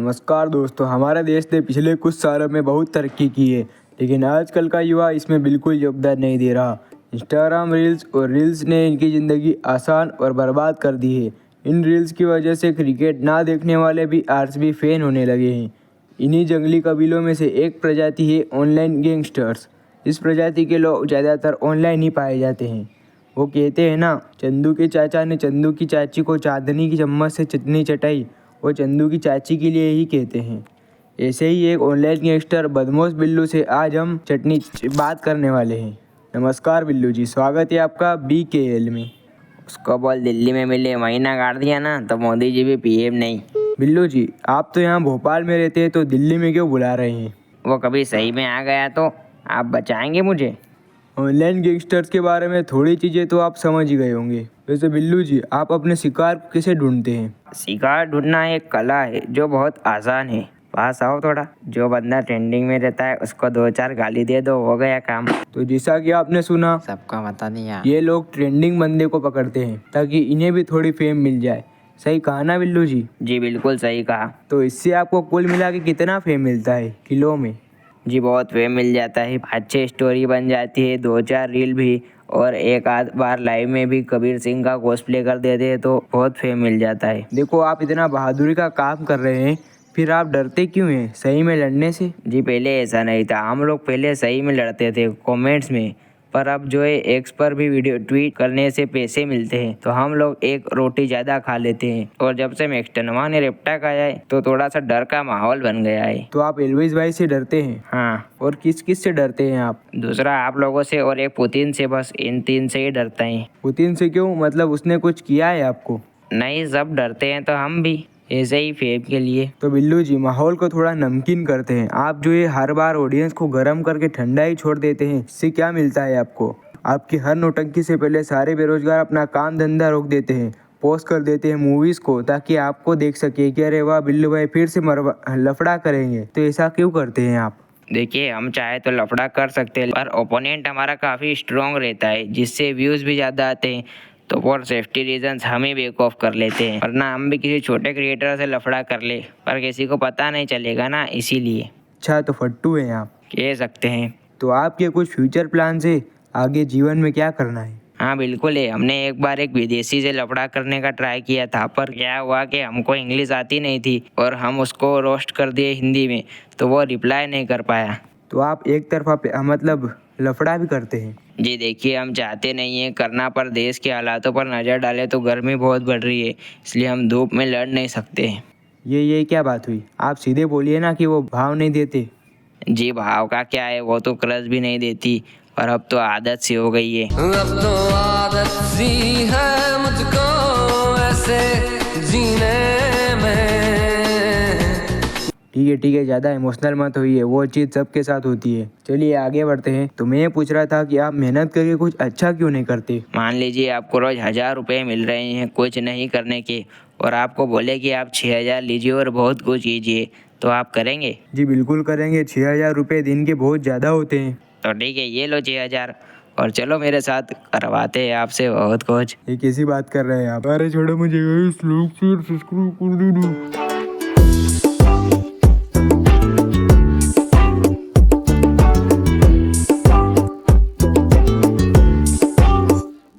नमस्कार दोस्तों, हमारे देश ने पिछले कुछ सालों में बहुत तरक्की की है, लेकिन आजकल का युवा इसमें बिल्कुल योगदान नहीं दे रहा। इंस्टाग्राम रील्स और रील्स ने इनकी ज़िंदगी आसान और बर्बाद कर दी है। इन रील्स की वजह से क्रिकेट ना देखने वाले भी आरसीबी फैन होने लगे हैं। इन्हीं जंगली कबीलों में से एक प्रजाति है ऑनलाइन गैंगस्टर्स। इस प्रजाति के लोग ज़्यादातर ऑनलाइन ही पाए जाते हैं। वो कहते हैं ना, चंदू के चाचा ने चंदू की चाची को चांदनी की चम्मच से चटनी चटाई, वो चंदू की चाची के लिए ही कहते हैं। ऐसे ही एक ऑनलाइन गैंगस्टर बदमाश बिल्लू से आज हम बात करने वाले हैं। नमस्कार बिल्लू जी, स्वागत है आपका BKL में। उसको बोल दिल्ली में मिले, महीना काट दिया ना तो मोदी जी भी PM नहीं। बिल्लू जी, आप तो यहाँ भोपाल में रहते हैं, तो दिल्ली में क्यों बुला रहे हैं? वो कभी सही में आ गया तो आप बचाएंगे मुझे? ऑनलाइन गैंगस्टर्स के बारे में थोड़ी चीज़ें तो आप समझ ही गए होंगे। वैसे बिल्लू जी, आप अपने शिकार को कैसे ढूंढते हैं? शिकार ढूंढना एक कला है जो बहुत आसान है। पास आओ थोड़ा। जो बंदा ट्रेंडिंग में रहता है उसको 2-4 गाली दे दो, हो गया काम। तो जैसा कि आपने सुना, सबका बता दिया। ये लोग ट्रेंडिंग बंदे को पकड़ते हैं ताकि इन्हें भी थोड़ी फेम मिल जाए। सही कहा ना बिल्लू जी? जी बिल्कुल सही कहा। तो इससे आपको कुल मिला के कितना फेम मिलता है किलो में? जी बहुत फेम मिल जाता है। अच्छी स्टोरी बन जाती है, 2-4 रील भी, और एक आध बार लाइव में भी कबीर सिंह का कॉस्प्ले कर देते हैं तो बहुत फेम मिल जाता है। देखो, आप इतना बहादुरी का काम कर रहे हैं, फिर आप डरते क्यों हैं सही में लड़ने से? जी पहले ऐसा नहीं था। हम लोग पहले सही में लड़ते थे कमेंट्स में, पर अब जो है एक्स पर भी वीडियो ट्वीट करने से पैसे मिलते हैं तो हम लोग एक रोटी ज़्यादा खा लेते हैं। और जब से मैक्सटनवा ने रेप्टा खाया है तो थोड़ा सा डर का माहौल बन गया है। तो आप एल्विस भाई से डरते हैं? हाँ। और किस किस से डरते हैं आप? दूसरा आप लोगों से और एक पुतिन से, बस इन 3 से ही डरता है। पुतिन से क्यों? मतलब उसने कुछ किया है आपको? नहीं, सब डरते हैं तो हम भी ऐसे ही फेम के लिए। तो बिल्लू जी, माहौल को थोड़ा नमकीन करते हैं। आप जो ये हर बार ऑडियंस को गर्म करके ठंडा ही छोड़ देते हैं, इससे क्या मिलता है आपको? आपकी हर नौटंकी से पहले सारे बेरोजगार अपना काम धंधा रोक देते हैं, पोस्ट कर देते हैं मूवीज को, ताकि आपको देख सके कि अरे वाह, बिल्लू भाई फिर से लफड़ा करेंगे। तो ऐसा क्यों करते हैं आप? देखिए, हम चाहे तो लफड़ा कर सकते हैं, पर ओपोनेंट हमारा काफ़ी स्ट्रॉन्ग रहता है जिससे व्यूज़ भी ज़्यादा आते हैं। तो फॉर सेफ्टी रीजंस हम ही बैक ऑफ कर लेते हैं, वरना हम भी किसी छोटे क्रिएटर से लफड़ा कर ले, पर किसी को पता नहीं चलेगा ना, इसीलिए। अच्छा, तो फट्टू हैं आप, कह सकते हैं। तो आपके कुछ फ्यूचर प्लान है? आगे जीवन में क्या करना है? हाँ बिल्कुल है। हमने एक बार एक विदेशी से लफड़ा करने का ट्राई किया था, पर क्या हुआ कि हमको इंग्लिश आती नहीं थी और हम उसको रोस्ट कर दिए हिंदी में, तो वो रिप्लाई नहीं कर पाया। तो आप एक तरफा मतलब लफड़ा भी करते हैं? जी देखिए, हम चाहते नहीं हैं करना, पर देश के हालातों पर नज़र डालें तो गर्मी बहुत बढ़ रही है, इसलिए हम धूप में लड़ नहीं सकते। ये क्या बात हुई? आप सीधे बोलिए ना कि वो भाव नहीं देते। जी भाव का क्या है, वो तो क्रश भी नहीं देती, और अब तो आदत सी हो गई है। अब तो आदत सी है मुझको ऐसे जीने में। ठीक है, ज़्यादा इमोशनल मत होइए, वो चीज़ सबके साथ होती है। चलिए आगे बढ़ते हैं। तो मैं ये पूछ रहा था कि आप मेहनत करके कुछ अच्छा क्यों नहीं करते? मान लीजिए आपको रोज 1000 रुपये मिल रहे हैं कुछ नहीं करने के, और आपको बोले कि आप 6000 लीजिए और बहुत कुछ कीजिए, तो आप करेंगे? जी बिल्कुल करेंगे। 6000 रुपये दिन के बहुत ज़्यादा होते हैं। तो ठीक है, ये लो 6000, और चलो मेरे साथ, करवाते हैं आपसे बहुत कुछ। ये कैसी बात कर रहे हैं आप? अरे छोड़ो मुझे, सब्सक्राइब कर दो।